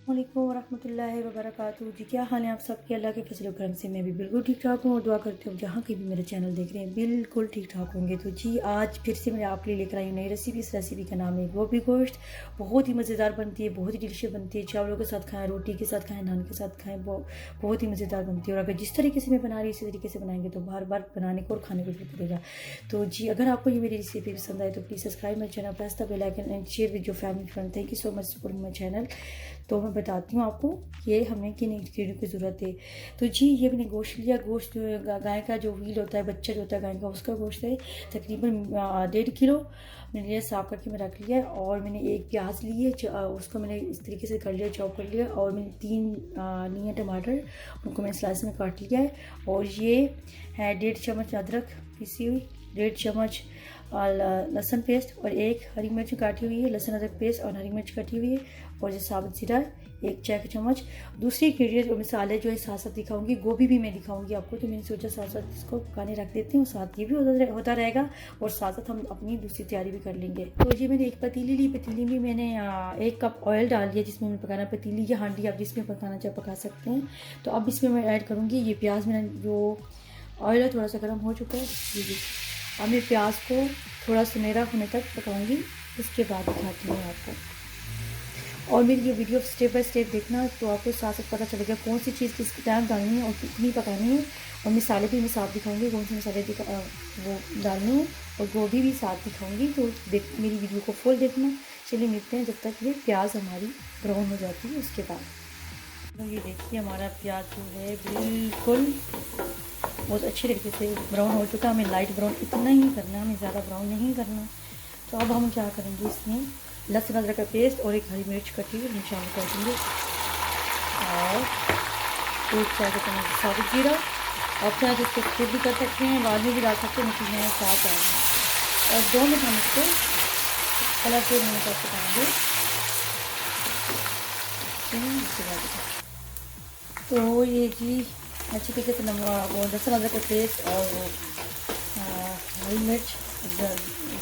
वालेकुम वरहमतुल्लाहि वबरकातुहू। जी क्या हाल है आप सबके? अल्लाह के फजल और करम से मैं भी बिल्कुल ठीक ठाक हूँ और दुआ करती हूँ जहाँ कहीं भी मेरा चैनल देख रहे हैं बिल्कुल ठीक ठाक होंगे। तो जी आज फिर से मैं आपके लिए लेकर आई हूँ नई रेसिपी। इस रेसिपी का नाम है गोभी गोश्त। बहुत ही मज़ेदार बनती है, बहुत ही डिलीशियस बनती है। चावलों के साथ खाएँ, रोटी के साथ खाएँ, नान के साथ खाएँ, बहुत ही मज़ेदार बनती है। और अगर जिस तरीके से मैं बना रही हूँ इसी तरीके से बनाएंगे तो बार बार बनाने को और खाने को भी पड़ेगा। तो जी अगर आपको ये मेरी रेसिपी पसंद आए तो please subscribe my channel, press the bell icon and share with your family friend. Thank you so much for my channel. तो मैं बताती हूँ आपको ये हमें किन इंग्रेडिएंट की ज़रूरत है। तो जी ये मैंने गोश्त लिया। गोश्त जो है गाय का जो व्हील होता है, बच्चा जो होता है गाय का, उसका गोश्त है तकरीबन 1.5 किलो मैंने लिया। साफ करके मैं रख लिया है। और मैंने एक प्याज ली है, उसको मैंने इस तरीके से कर लिया, चॉप कर लिया। और मैंने 3 लिए टमाटर, उनको मैंने स्लाइस में काट लिया है। और ये है 1.5 चम्मच अदरक पीसी हुई, 1.5 चम्मच लहसुन पेस्ट और एक हरी मिर्च काटी हुई है। लहसुन अदरक पेस्ट और हरी मिर्च काटी हुई है। और जो साबुत जीरा 1 चाय का चम्मच। दूसरी इंग्रेडिएंट और मसाले जो है साथ साथ दिखाऊंगी, गोभी भी मैं दिखाऊंगी आपको। तो मैंने सोचा साथ साथ इसको पकाने रख देती हूँ, साथ ये भी होता रहेगा और साथ साथ हम अपनी दूसरी तैयारी भी कर लेंगे। तो ये मैंने एक पतीली ली। पतीली में मैंने 1 कप ऑयल डाल दिया जिसमें मैं पकाना। पतीली या हांडी आप जिसमें पकाना चाहे पका सकते हैं। तो अब इसमें मैं ऐड करूँगी ये प्याज। मैंने जो ऑयल है थोड़ा सा गर्म हो चुका है। ये अब मैं प्याज को थोड़ा सुनहरा होने तक पकाऊंगी, उसके बाद दिखाती हूँ आपको। और मेरी ये वीडियो स्टेप बाय स्टेप देखना तो आपको साथ साथ पता चलेगा कौन सी चीज़ किस टाइम डालनी है और कितनी पकानी है। और मसाले भी मैं साथ दिखाऊंगी कौन से मसाले वो डालने हैं, और गोभी भी साथ दिखाऊंगी। तो मेरी वीडियो को फुल देखना। चलिए मिलते हैं जब तक ये प्याज हमारी ब्राउन हो जाती है उसके बाद। तो ये देखिए हमारा प्याज जो है बिल्कुल बहुत अच्छी तरीके से ब्राउन हो चुका है। हमें लाइट ब्राउन इतना ही करना है, हमें ज़्यादा ब्राउन नहीं करना। तो अब हम क्या करेंगे, इसमें लहसुन अदरक का पेस्ट और एक हरी मिर्च कटी हुई शामिल कर देंगे। और 1 चाय का चम्मच साबुत जीरा। आप चाहे तो इसको स्किप भी कर सकते हैं, बाद में भी डाल सकते हैं, लेकिन मैं साथ डालूँगी। और 2 मिनट हम इसको कलर चेंज होने तक पकाएंगे। तो ये जी अच्छी तरीके से वो लहसुन अदरक का पेस्ट और वो हरी मिर्च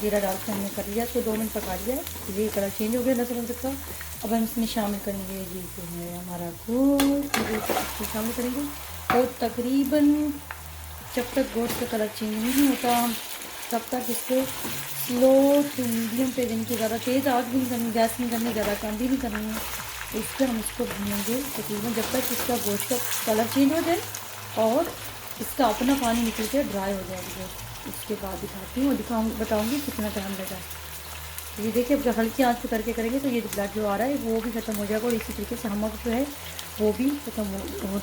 जीरा डाल के हमने कर लिया। तो 2 मिनट पका लिया। ये कलर चेंज हो गया लहसुन अदरक का। अब हम इसमें शामिल करेंगे ये जो है हमारा गोश्त, शामिल करेंगे। और तकरीबन जब तक गोश्त का कलर चेंज नहीं होता तब तक इसको स्लो टू मीडियम पे देने की, ज़्यादा तेज़ आग भी नहीं करनी, गैस नहीं करनी, ज़्यादा कम भी नहीं करनी है। इस पर हम इसको भूनेंगे तकरीबन जब तक इसका गोश्त का कलर चेंज हो जाए और इसका अपना पानी निकल के ड्राई हो जाएगा। उसके बाद दिखाती हूँ और बताऊँगी कितना टाइम लगा। तो ये देखिए अब हल्की आंच पे करके करेंगे तो ये ब्लड जो आ रहा है वो भी ख़त्म हो जाएगा। और इसी तरीके से नमक जो है वो भी ख़त्म हो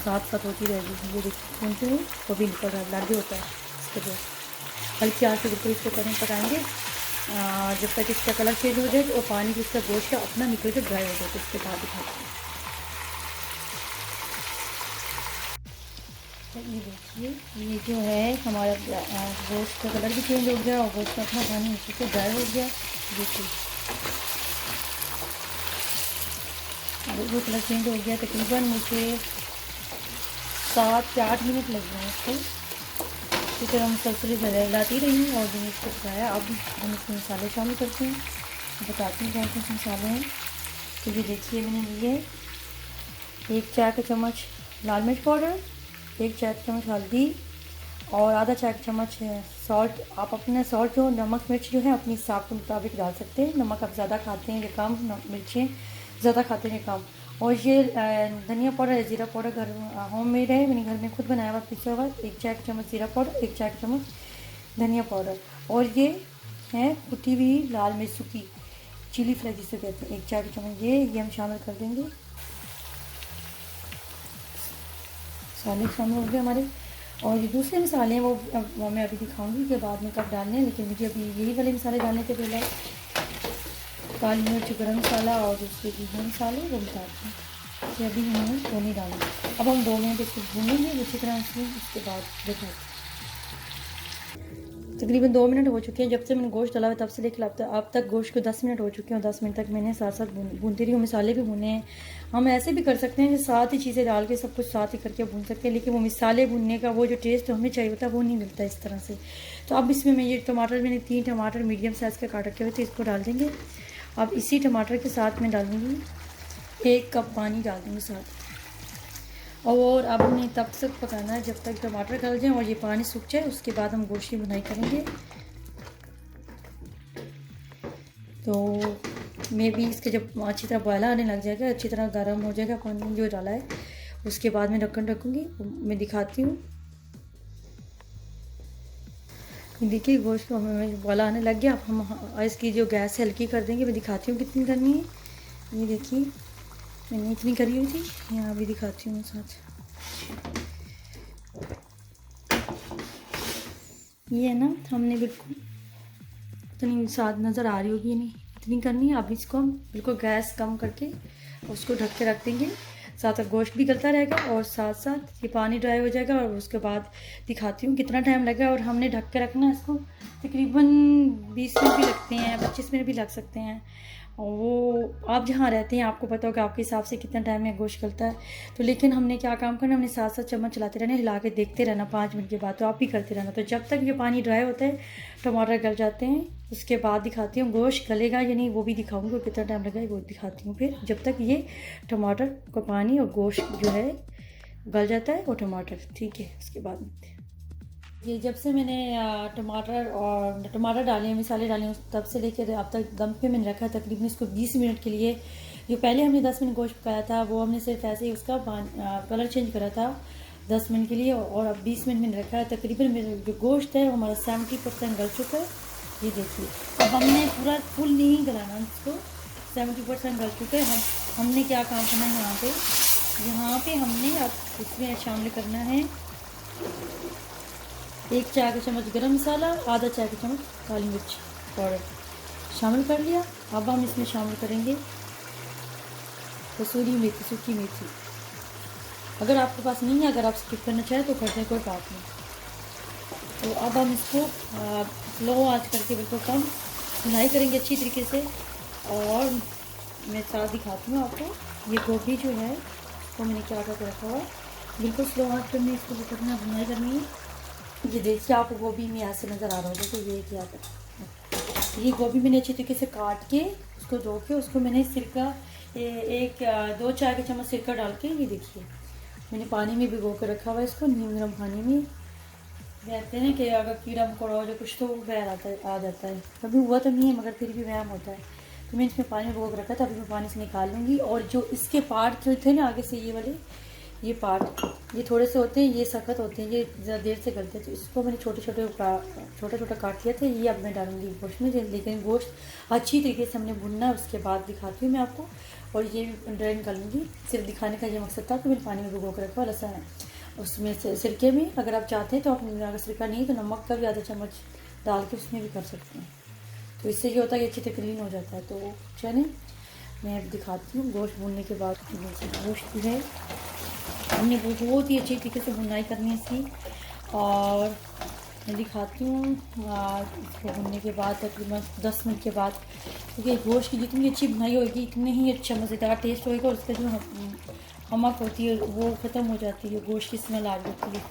साथ साथ होती रहेगी। ये देखिए सुनते हुए वो भी निकल रहा है, ब्लड भी होता है इसके जो हल्की आंच पे बिल्कुल इसको पकाएंगे जब तक इसका कलर चेंज हो जाए और पानी भी इसका गोश्त का अपना निकल के ड्राई हो जाए। तो इसके बाद दिखाते हैं। तो ये देखिए ये जो है हमारा गोश्त का कलर भी चेंज हो गया और गोश्त का अपना पानी नीचे से ड्राई हो गया। देखिए अब वो कलर चेंज हो गया। तकरीबन मुझे 7 से 8 मिनट लग गए इसको। इसी तरह मुसलसल हिलाती रही और मैंने इसको पकाया। अब हम इसमें मसाले शामिल करते हैं, बताती हूँ कौन से मसाले हैं। तो ये देखिए मैंने लिए 1 चाय का चम्मच लाल मिर्च पाउडर, 1 चाय का चम्मच हल्दी और आधा चाय का चम्मच सॉल्ट। आप अपना सॉल्ट जो नमक मिर्च जो है अपनी हिसाब के मुताबिक डाल सकते हैं। नमक आप ज़्यादा खाते हैं या कम, मिर्चें ज़्यादा खाते हैं कम। और ये धनिया पाउडर, ज़ीरा पाउडर घर होम मेड है, मैंने घर में खुद बनाया हुआ पिसा हुआ। 1 चाय का चम्मच ज़ीरा पाउडर, 1 चाय का चम्मच धनिया पाउडर। और ये है कुटी हुई लाल मिर्च सूखी, चिली फ्लेक्स जिसे कहते हैं, 1 चाय का चम्मच। ये हम शामिल कर देंगे। मसाले शामिल हो गए हमारे। और ये दूसरे मसाले हैं वो मैं अभी दिखाऊंगी कि बाद में कब डालने हैं, लेकिन मुझे अभी यही वाले मसाले डालने थे। पहले काली मिर्च, गरम मसाला और दूसरे भी मसाले वो बताते हैं कि अभी हमें वो नहीं डालना। अब हम 2 मिनट इसको भूनेंगे अच्छी तरह से। उसके बाद देखो तकरीबन 2 मिनट हो चुके हैं जब से मैंने गोश्त डाला हुआ तब से लेकर अब तक गोश्त को 10 मिनट हो चुके हैं। और 10 मिनट तक मैंने साथ साथ भूनती रही हूँ। मसाले भी भुने हैं। हम ऐसे भी कर सकते हैं कि साथ ही चीज़ें डाल के सब कुछ साथ ही करके भून सकते हैं, लेकिन वो मसाले भुनने का वो जो टेस्ट हमें चाहिए होता है वो नहीं मिलता इस तरह से। तो अब इसमें मैं ये टमाटर, मैंने 3 टमाटर मीडियम साइज़ के काट रखे हुए थे, इसको डाल देंगे। अब इसी टमाटर के साथ मैं डालूँगी 1 कप पानी डाल देंगे साथ। और अब हमें तब तक पकाना है जब तक टमाटर गल जाए और ये पानी सूख जाए। उसके बाद हम गोश्त की भुनाई करेंगे। तो मैं भी इसके जब अच्छी तरह बॉयल आने लग जाएगा, अच्छी तरह गर्म हो जाएगा पानी जो डाला है, उसके बाद मैं ढक्कन रखूँगी। मैं दिखाती हूँ। देखिए गोश्त को हमें बॉयल आने लग गया। अब हम इसकी जो गैस है हल्की कर देंगे। मैं दिखाती हूँ कितनी करनी है। ये देखिए मैंने इतनी करी हुई थी, यहाँ भी दिखाती हूँ साथ। ये है ना, हमने बिल्कुल इतनी साथ नज़र आ रही होगी, नहीं इतनी करनी है। अब इसको हम बिल्कुल गैस कम करके उसको ढक के रख देंगे। साथ साथ गोश्त भी गलता रहेगा और साथ साथ ये पानी ड्राई हो जाएगा। और उसके बाद दिखाती हूँ कितना टाइम लगेगा। और हमने ढक के रखना है इसको तकरीबन 20 मिनट भी लगते हैं, 25 मिनट भी लग सकते हैं। और वो आप जहाँ रहते हैं आपको पता होगा आपके हिसाब से कितना टाइम में गोश्त गलता है। तो लेकिन हमने क्या काम करना, हमने साथ साथ चम्मच चलाते रहना, हिला के देखते रहना 5 मिनट के बाद। तो आप भी करते रहना। तो जब तक ये पानी ड्राई होता है, टमाटर गल जाते हैं, उसके बाद दिखाती हूँ गोश्त गलेगा या नहीं, वो भी दिखाऊंगी। कितना टाइम लगेगा वो दिखाती हूँ फिर, जब तक ये टमाटर का पानी और गोश्त जो है गल जाता है वो टमाटर। ठीक है, उसके बाद ये जब से मैंने टमाटर डाले, मसाले डाले, तब से लेकर अब तक दम पे मैंने रखा तकरीबन इसको 20 मिनट के लिए। जो पहले हमने 10 मिनट गोश्त पकाया था वो हमने सिर्फ ऐसे ही उसका कलर चेंज करा था 10 मिनट के लिए। और अब 20 मिनट मैंने रखा है। तकरीबन मेरा जो गोश्त है वो हमारा 70% गल चुका है। ये देखिए, अब हमने पूरा फुल नहीं गलाना इसको, 70% गल चुका है। हमने क्या काम करना है यहाँ पे हमने अब इसमें शामिल करना है 1 चाय का चम्मच गरम मसाला, आधा चाय का चम्मच काली मिर्च पाउडर शामिल कर लिया। अब हम इसमें शामिल करेंगे कसूरी मेथी, सूखी मेथी। अगर आपके पास नहीं है, अगर आप स्किप करना चाहें तो कर दें, कोई बात नहीं। तो अब हम इसको लो आंच करके बिल्कुल कम भुनाई करेंगे अच्छी तरीके से। और मैं साथ दिखाती हूँ आपको। ये गोभी जो है वो मैंने क्या करके रखा हुआ, बिल्कुल स्लो आंच करनी है इसको, करना भुनाई करनी है। ये देखिए आपको गोभी में यहाँ से नज़र आ रहा होगा। तो ये क्या कर, ये गोभी मैंने अच्छी तरीके से काट के उसको धो के उसको मैंने सिरका 2 चाय के चम्मच सिरका डाल के, ये देखिए मैंने पानी में भिगो के रखा हुआ है इसको, नीम गर्म पानी में। कहते हैं कि अगर कीड़ा मकोड़ा हो जाए कुछ तो वह आ जाता है। कभी हुआ तो नहीं है मगर फिर भी व्यायाम होता है। तो मैंने इसमें पानी में भिगो के रखा था, अभी मैं पानी से निकाल लूँगी। और जो इसके पार्ट जो थे ना आगे से, ये वाले ये पार्ट ये थोड़े से होते हैं, ये सख्त होते हैं, ये ज़्यादा देर से गलते हैं। तो इसको मैंने छोटे छोटे काट लिया था। ये अब मैं डालूंगी गोश्त में। लेकिन गोश्त अच्छी तरीके से हमने भुनना है, उसके बाद दिखाती हूँ मैं आपको। और ये ड्रेन कर लूँगी, सिर्फ दिखाने का ये मकसद था कि मैंने पानी में भिगो कर रखा लहसुन है उसमें से सिरके में। अगर आप चाहते हैं तो आप, अगर सिरका नहीं तो नमक का भी आधा चम्मच डाल के उसमें भी कर सकते हैं। तो इससे ये होता है कि अच्छी तरह क्लीन हो जाता है। तो चलें मैं अब दिखाती हूँ गोश्त भूनने के बाद। गोश्त जो है हमने बहुत ही अच्छी तरीके से भुनाई करनी है इसकी। और मैं दिखाती हूँ इसको भुनने के बाद तकरीबन 10 मिनट के बाद, क्योंकि गोश्त की जितनी अच्छी भुनाई होगी इतनी ही अच्छा मज़ेदार टेस्ट होएगा। और उसका जो हमक होती है वो ख़त्म हो जाती है, गोश्त की स्मेल आ जाती है।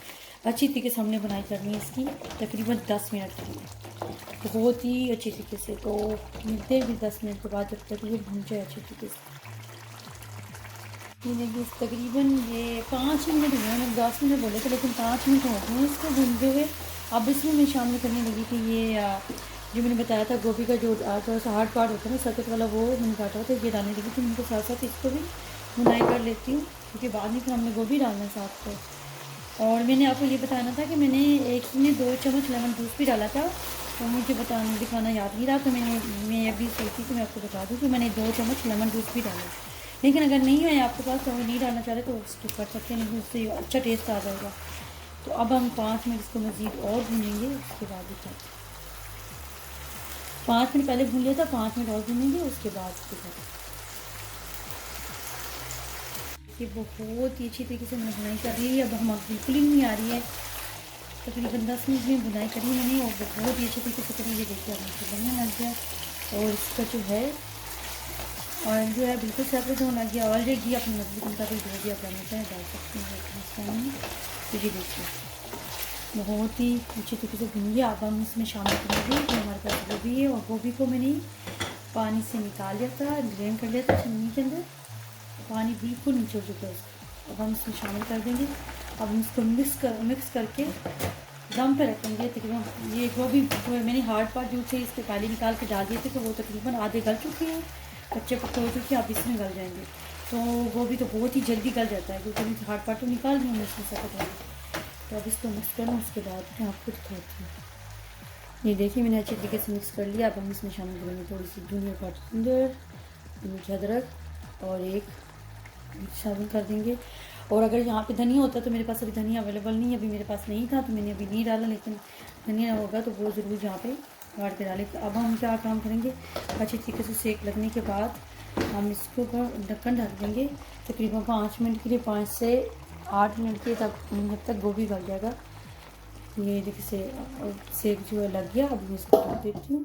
अच्छी तरीके से हमने बुनाई करनी है इसकी तकरीबन 10 मिनट के लिए, बहुत ही अच्छी तरीके से। तो मिलते हैं भी 10 मिनट के बाद, जब तक ये भून जाए अच्छी तरीके से। ये देखिए तकरीबन ये 5 मिनट हुए हैं, 10 मिनट बोले थे लेकिन 5 मिनट हो गए इसको भूनते हुए। अब इसमें मैं शामिल करने लगी कि ये जो मैंने बताया था गोभी का जो थोड़ा सा हार्ड पार्ट होता है ना सख्त वाला, वो मैंने काटा था, ये डालने लगी थी। उनके साथ साथ इसको भी भुनाई कर लेती हूँ, क्योंकि बाद में फिर हमने गोभी डालना है साथ को। और मैंने आपको ये बताना था कि मैंने एक में 2 चम्मच लेमन जूस भी डाला था, तो मुझे दिखाना याद नहीं रहा। तो मैं अभी सोची कि मैं आपको बता दूँ कि मैंने 2 चम्मच लेमन जूस भी डाला। लेकिन अगर नहीं है आपके पास तो नहीं डालना चाह रहे तो स्किप कर सकते हैं, नहीं उससे अच्छा टेस्ट आ जाएगा। तो अब हम 5 मिनट इसको मज़ीद और भूनेंगे, उसके बाद दिखाते हैं। 5 मिनट पहले भून लिया था, 5 मिनट और भूनेंगे उसके बाद ये बहुत ही अच्छी तरीके से मैंने बुनाई कर रही है। अब हम बिल्कुल ही नहीं आ रही है, तकरीबन 10 मिनट में बुनाई करी मैंने और बहुत ही अच्छी तरीके से करी। ये देखिए अब मुझे बनने लग गया और इसका जो है ऑयल जो है बिल्कुल सेपरेट होने लग गया। ऑलरेडी अपनी मर्जी के मुताबिक जो भी आप डालना चाहें डाल सकते हैं। तो ये देखिए बहुत ही अच्छी तरीके से भून गया। अब हम इसमें शामिल करेंगे कि हमारे पास गोभी है, और गोभी को मैंने पानी से निकाल लिया था, ड्रेन कर लिया था छन्नी के अंदर। पानी बिल्कुल नीचे हो चुका है। अब हम इसमें शामिल कर देंगे। अब हम इसको मिक्स करके दम पे रखेंगे। तकरीबन ये गोभी जो है मैंने हार्ड पार्ट जो थे इसके पहले निकाल के डाल दिए थे, तो वो तकरीबन आधे गल चुके हैं, कच्चे पक्के हो चुके हैं। अब इसमें गल जाएंगे। तो गोभी तो बहुत ही जल्दी गल जाता है क्योंकि हार्ड पार्ट तो निकाल दिया इसमें सख्त वाले। तो अब इसको मिक्स करना, उसके बाद मैं आपको दिखाती हूँ। ये देखिए मैंने अच्छी तरीके से मिक्स कर लिया। अब हम इसमें शामिल करेंगे थोड़ी सी धनिया पाउडर, अदरक और एक शामिल कर देंगे। और अगर यहाँ पे धनिया होता तो मेरे पास अभी धनिया अवेलेबल नहीं है, अभी मेरे पास नहीं था तो मैंने अभी नहीं डाला, लेकिन धनिया होगा तो वो ज़रूर यहाँ पे काट के डालें। अब हम क्या काम करेंगे, अच्छी तरीके से सेक लगने के बाद हम इसके ऊपर ढक्कन ढक देंगे तकरीबन 5 मिनट के लिए, 5 से 8 मिनट के जब तक गोभी गल जाएगा। ये देखिए सेक जो है लग गया। अब मैं इसको ढक देती हूँ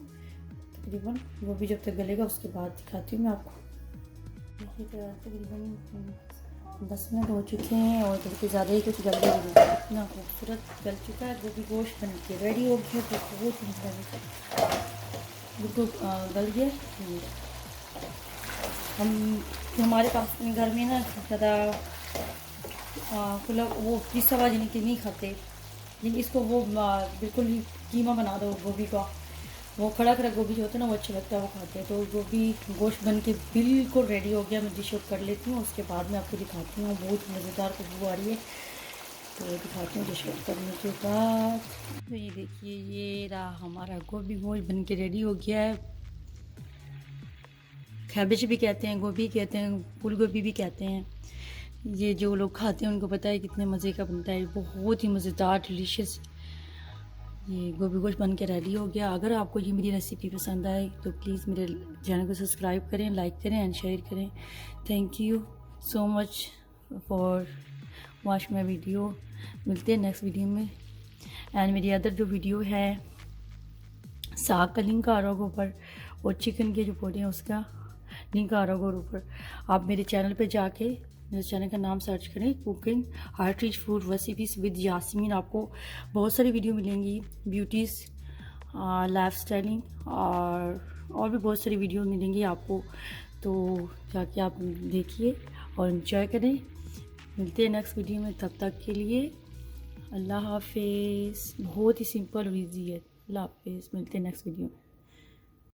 तकरीबन गोभी जब तक गलेगा, उसके बाद दिखाती हूँ मैं आपको। तकरीबन 10 मिनट हो चुके हैं और बल्कि ज़्यादा ही कुछ जल्दी हो गया। इतना खूबसूरत गल चुका है, गोभी गोश्त बन के रेडी हो गया। तो बहुत ही बिल्कुल गल गया। हमारे पास घर में ना ज़्यादा खुला वो पिसा हुआ जिनके नहीं खाते, लेकिन इसको वो बिल्कुल ही कीमा बना दो गोभी का, वो खड़ा खड़ा गोभी जो होता है ना वो अच्छा लगता है, वो खाते हैं। तो गोभी गोश्त बन के बिल्कुल रेडी हो गया। मैं डिश आउट कर लेती हूँ, उसके बाद मैं आपको दिखाती हूँ। बहुत मज़ेदार खुशबू आ रही है, तो दिखाती हूँ डिश आउट करने के बाद। तो ये देखिए ये रहा हमारा गोभी गोश्त बन के रेडी हो गया है। कैबेज भी कहते हैं, गोभी कहते हैं, फूल गोभी भी कहते हैं। ये जो लोग खाते हैं उनको पता है कितने मज़े का बनता है, बहुत ही मज़ेदार डिलीशियस ये गोभी गोश्त बन के रेडी हो गया। अगर आपको ये मेरी रेसिपी पसंद आए तो प्लीज़ मेरे चैनल को सब्सक्राइब करें, लाइक करें एंड शेयर करें। Thank you so much for watch my video. मिलते हैं नेक्स्ट वीडियो में। एंड मेरी अदर जो वीडियो है साग का लिंक आ रहा होगा ऊपर, और चिकन के जो पोटे हैं उसका लिंक आ रहा होगा ऊपर। आप मेरे चैनल पे जाके मेरे चैनल का नाम सर्च करें, cooking heart rich food recipes with Yasmin. आपको बहुत सारी वीडियो मिलेंगी, ब्यूटीज़, लाइफ स्टाइलिंग और भी बहुत सारी वीडियो मिलेंगी आपको। तो जाके आप देखिए और इन्जॉय करें। मिलते हैं नेक्स्ट वीडियो में, तब तक के लिए अल्लाह हाफिज़। बहुत ही सिंपल और ईजी है। अल्लाह हाफिज़, मिलते हैं नेक्स्ट वीडियो में।